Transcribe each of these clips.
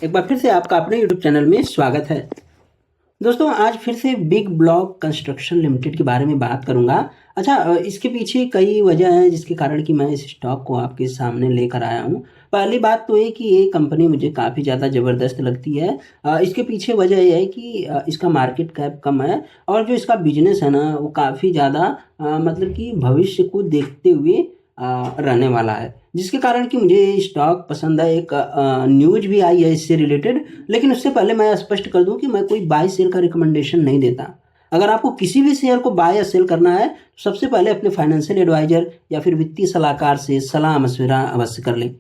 एक बार फिर से आपका अपने YouTube चैनल में स्वागत है। दोस्तों, आज फिर से बिग ब्लॉक कंस्ट्रक्शन लिमिटेड के बारे में बात करूंगा। अच्छा, इसके पीछे कई वजह हैं जिसके कारण कि मैं इस स्टॉक को आपके सामने लेकर आया हूं। पहली बात तो ये कि ये कंपनी मुझे काफ़ी ज़्यादा ज़बरदस्त लगती है। इसके पीछे वजह यह है कि इसका मार्केट कैप कम है और जो इसका बिजनेस है ना वो काफ़ी ज़्यादा मतलब कि भविष्य को देखते हुए रहने वाला है, जिसके कारण कि मुझे स्टॉक पसंद है। एक न्यूज भी आई है इससे रिलेटेड, लेकिन उससे पहले मैं स्पष्ट कर दूं कि मैं कोई बाय सेल का रिकमेंडेशन नहीं देता। अगर आपको किसी भी शेयर को बाय या सेल करना है तो सबसे पहले अपने फाइनेंशियल एडवाइजर या फिर वित्तीय सलाहकार से सलाह मशविरा अवश्य कर लें।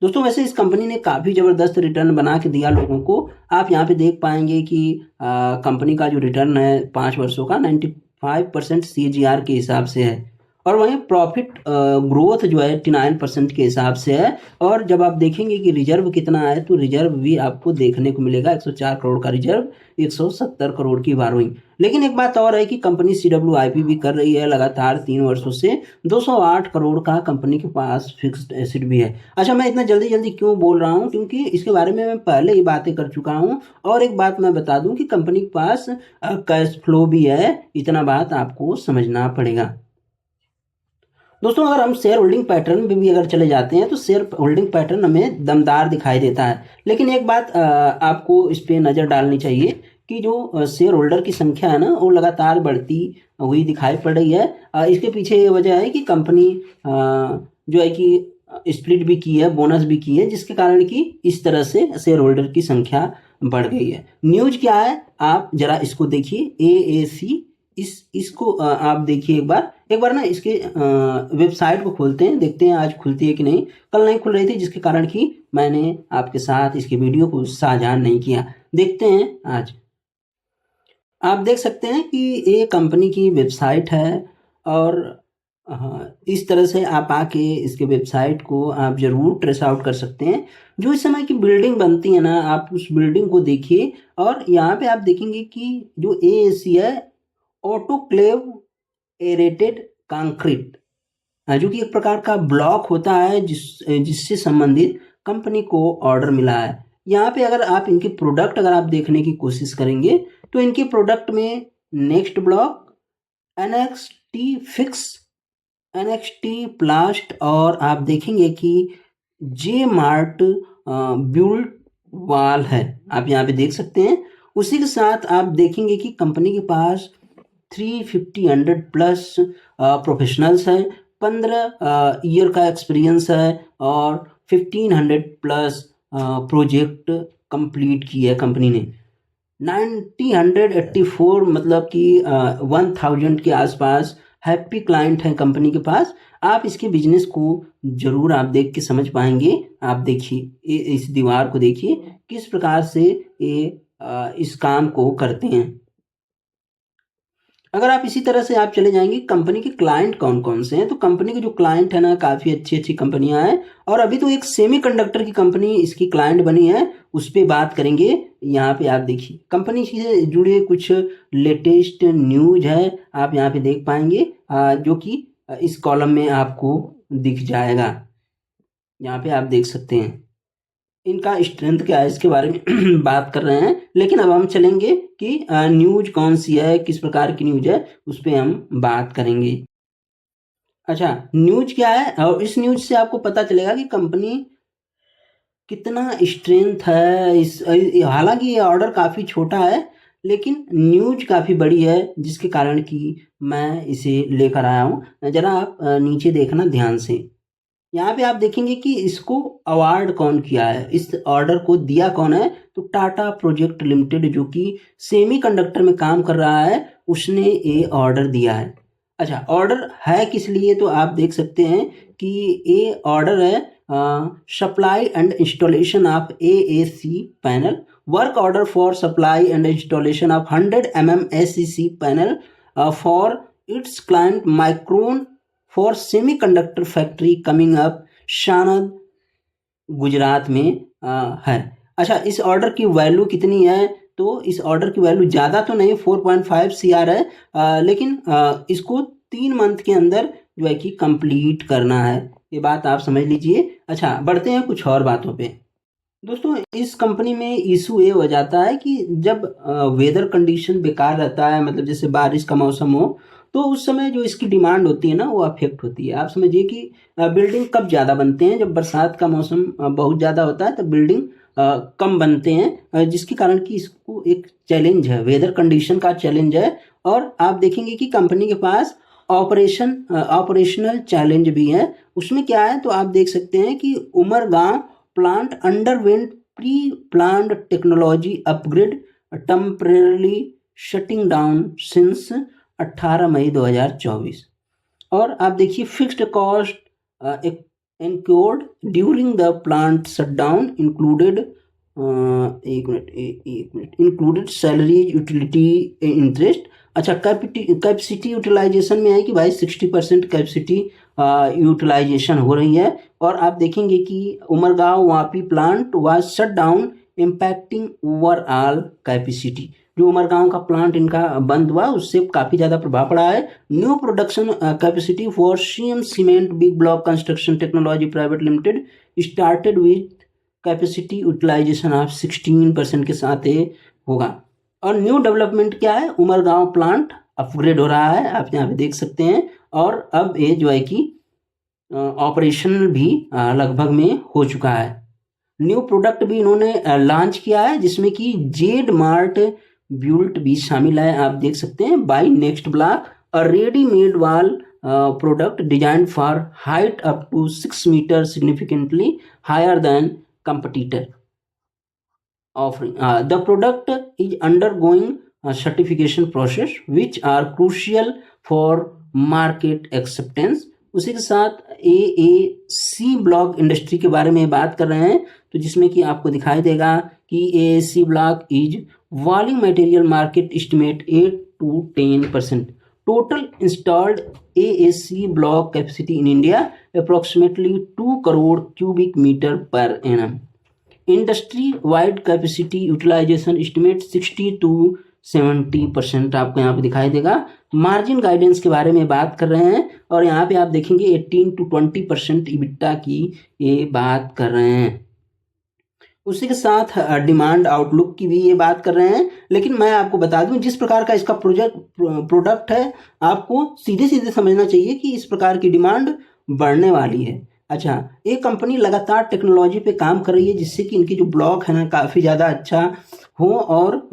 दोस्तों, वैसे इस कंपनी ने काफ़ी ज़बरदस्त रिटर्न बना के दिया लोगों को। आप यहाँ पे देख पाएंगे कि कंपनी का जो रिटर्न है 5 वर्षों का 95% CAGR के हिसाब से है, और वहीं प्रॉफिट ग्रोथ जो है 89% के हिसाब से है। और जब आप देखेंगे कि रिजर्व कितना है तो रिजर्व भी आपको देखने को मिलेगा 104 करोड़ का रिजर्व, 170 करोड़ की बारोइंग। लेकिन एक बात और है कि कंपनी CWIP भी कर रही है लगातार 3 वर्षों से। 208 करोड़ का कंपनी के पास फिक्स्ड एसेट भी है। अच्छा, मैं इतना जल्दी जल्दी क्यों बोल रहा हूँ, क्योंकि इसके बारे में मैं पहले ही बातें कर चुका हूँ। और एक बात मैं बता दूँ कि कंपनी के पास कैश फ्लो भी है, इतना बात आपको समझना पड़ेगा। दोस्तों, अगर हम शेयर होल्डिंग पैटर्न में भी अगर चले जाते हैं तो शेयर होल्डिंग पैटर्न हमें दमदार दिखाई देता है। लेकिन एक बात आपको इस पे नज़र डालनी चाहिए कि जो शेयर होल्डर की संख्या है ना वो लगातार बढ़ती हुई दिखाई पड़ रही है। इसके पीछे ये वजह है कि कंपनी जो है कि स्प्लिट भी की है, बोनस भी की है, जिसके कारण कि इस तरह से शेयर होल्डर की संख्या बढ़ गई है। न्यूज क्या है आप जरा इसको देखिए, AAC। इसको आप देखिए एक बार ना इसके वेबसाइट को खोलते हैं, देखते हैं आज खुलती है कि नहीं। कल नहीं खुल रही थी, जिसके कारण कि मैंने आपके साथ इसके वीडियो को साझा नहीं किया। देखते हैं आज। आप देख सकते हैं कि ये कंपनी की वेबसाइट है, और हाँ, इस तरह से आप आके इसके वेबसाइट को आप ज़रूर ट्रेस आउट कर सकते हैं। जो इस समय की बिल्डिंग बनती है ना, आप उस बिल्डिंग को देखिए, और यहाँ पे आप देखेंगे कि जो AAC है, ऑटोक्लेव एरेटेड कंक्रीट, जो कि एक प्रकार का ब्लॉक होता है जिससे संबंधित कंपनी को ऑर्डर मिला है। यहाँ पे अगर आप इनके प्रोडक्ट अगर आप देखने की कोशिश करेंगे तो इनके प्रोडक्ट में next block, NXT fix, NXT प्लास्ट, और आप देखेंगे कि J मार्ट बिल्ड वाल है, आप यहाँ पे देख सकते हैं। उसी के साथ आप देखेंगे कि कंपनी के पास 350 प्लस प्रोफेशनल्स हैं, 15 ईयर का एक्सपीरियंस है, और 1500 प्लस प्रोजेक्ट कंप्लीट की है कंपनी ने। 984 मतलब कि 1000 के आसपास हैप्पी क्लाइंट हैं कंपनी के पास। आप इसके बिजनेस को जरूर आप देख के समझ पाएंगे। आप देखिए इस दीवार को देखिए किस प्रकार से ये इस काम को करते हैं। अगर आप इसी तरह से आप चले जाएंगे कंपनी के क्लाइंट कौन कौन से हैं, तो कंपनी के जो क्लाइंट है ना काफ़ी अच्छी अच्छी कंपनियां हैं। और अभी तो एक सेमीकंडक्टर की कंपनी इसकी क्लाइंट बनी है, उस पर बात करेंगे। यहाँ पे आप देखिए कंपनी से जुड़े कुछ लेटेस्ट न्यूज है, आप यहाँ पे देख पाएंगे, जो कि इस कॉलम में आपको दिख जाएगा। यहाँ पे आप देख सकते हैं इनका स्ट्रेंथ क्या है, इसके बारे में बात कर रहे हैं। लेकिन अब हम चलेंगे कि न्यूज कौन सी है, किस प्रकार की न्यूज है, उस पर हम बात करेंगे। अच्छा, न्यूज क्या है, और इस न्यूज से आपको पता चलेगा कि कंपनी कितना स्ट्रेंथ है। इस हालांकि ये ऑर्डर काफ़ी छोटा है, लेकिन न्यूज काफ़ी बड़ी है, जिसके कारण कि मैं इसे लेकर आया हूँ। जरा आप नीचे देखना ध्यान से। यहाँ पे आप देखेंगे कि इसको अवार्ड कौन किया है, इस ऑर्डर को दिया कौन है, तो टाटा प्रोजेक्ट लिमिटेड जो कि सेमीकंडक्टर में काम कर रहा है, उसने ये ऑर्डर दिया है। अच्छा, ऑर्डर है किस लिए, तो आप देख सकते हैं कि ये ऑर्डर है supply and installation of AAC panel, work order for supply and installation of 100 mm SEC panel for its client Micron for semiconductor factory coming up Sanand Gujarat में है। अच्छा, इस ऑर्डर की वैल्यू कितनी है, तो इस ऑर्डर की वैल्यू ज़्यादा तो नहीं 4.5 CR है, लेकिन इसको 3 मंथ के अंदर जो है कि कंप्लीट करना है। ये बात आप समझ लीजिए। अच्छा, बढ़ते हैं कुछ और बातों पे। दोस्तों इस कंपनी में इशू ये हो जाता है कि जब वेदर कंडीशन बेकार रहता है, मतलब जैसे बारिश का मौसम हो, तो उस समय जो इसकी डिमांड होती है ना वो अफेक्ट होती है। आप समझिए कि बिल्डिंग कब ज़्यादा बनते हैं, जब बरसात का मौसम बहुत ज़्यादा होता है तब बिल्डिंग कम बनते हैं, जिसके कारण कि इसको एक चैलेंज है, वेदर कंडीशन का चैलेंज है। और आप देखेंगे कि कंपनी के पास ऑपरेशनल चैलेंज भी है। उसमें क्या है तो आप देख सकते हैं कि Umargaon plant underwent pre planned technology upgrade temporarily shutting down since 18 May 2024। और आप देखिए fixed cost incurred during the plant shutdown included एक मिनट इंक्लूडेड सैलरी यूटिलिटी इंटरेस्ट। अच्छा, कैपेसिटी यूटिलाइजेशन में है कि भाई 60% कैपेसिटी यूटिलाइजेशन हो रही है। और आप देखेंगे कि Umargaon Vapi plant was shut down impacting overall capacity. जो उमरगांव का प्लांट इनका बंद हुआ उससे काफ़ी ज़्यादा प्रभाव पड़ा है। New production capacity for CM cement big block construction technology private limited started with capacity utilisation of 16% के साथ ये होगा। और न्यू डेवलपमेंट क्या है, उमरगांव प्लांट अपग्रेड हो रहा है, आप यहाँ पे देख सकते हैं। और अब ये जो है कि ऑपरेशनल भी लगभग में हो चुका है। न्यू प्रोडक्ट भी इन्होंने लॉन्च किया है जिसमें कि जेड मार्ट ब्यूल्ट भी शामिल है। आप देख सकते हैं by next block a readymade wall product design for height up to 6 metre significantly higher than competitor offering. The product is undergoing a certification process which are crucial for market acceptance. उसी के साथ AAC block industry के बारे में बात कर रहे हैं, तो जिसमें कि आपको दिखाई देगा कि AAC block is volume material market estimate 8 to 10%. Total installed AAC block capacity in India approximately 2 crore cubic meter per annum. Industry-wide capacity utilization estimate 60 to 70% आपको यहाँ पे दिखाई देगा। मार्जिन गाइडेंस के बारे में बात कर रहे हैं और यहाँ पे आप देखेंगे 18 to 20% EBITDA की ये बात कर रहे हैं। उसी के साथ डिमांड आउटलुक की भी ये बात कर रहे हैं। लेकिन मैं आपको बता दूं जिस प्रकार का इसका प्रोडक्ट है, आपको सीधे सीधे समझना चाहिए कि इस प्रकार की डिमांड बढ़ने वाली है। अच्छा, ये कंपनी लगातार टेक्नोलॉजी पे काम कर रही है जिससे कि इनकी जो ब्लॉक है ना काफ़ी ज़्यादा अच्छा हो और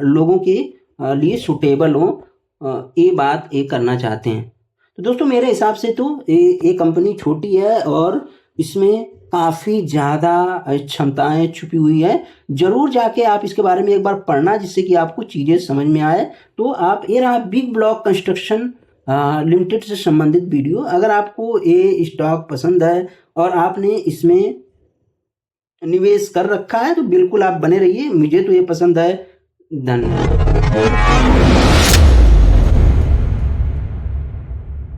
लोगों के लिए सूटेबल हो, ये बात ये करना चाहते हैं। तो दोस्तों मेरे हिसाब से तो ये कंपनी छोटी है और इसमें काफ़ी ज़्यादा क्षमताएं छुपी हुई है। ज़रूर जाके आप इसके बारे में एक बार पढ़ना जिससे कि आपको चीज़ें समझ में आए। तो आप ये रहा बिग ब्लॉक कंस्ट्रक्शन लिमिटेड से संबंधित वीडियो। अगर आपको ये स्टॉक पसंद है और आपने इसमें निवेश कर रखा है तो बिल्कुल आप बने रहिए, मुझे तो ये पसंद है। धन्यवाद।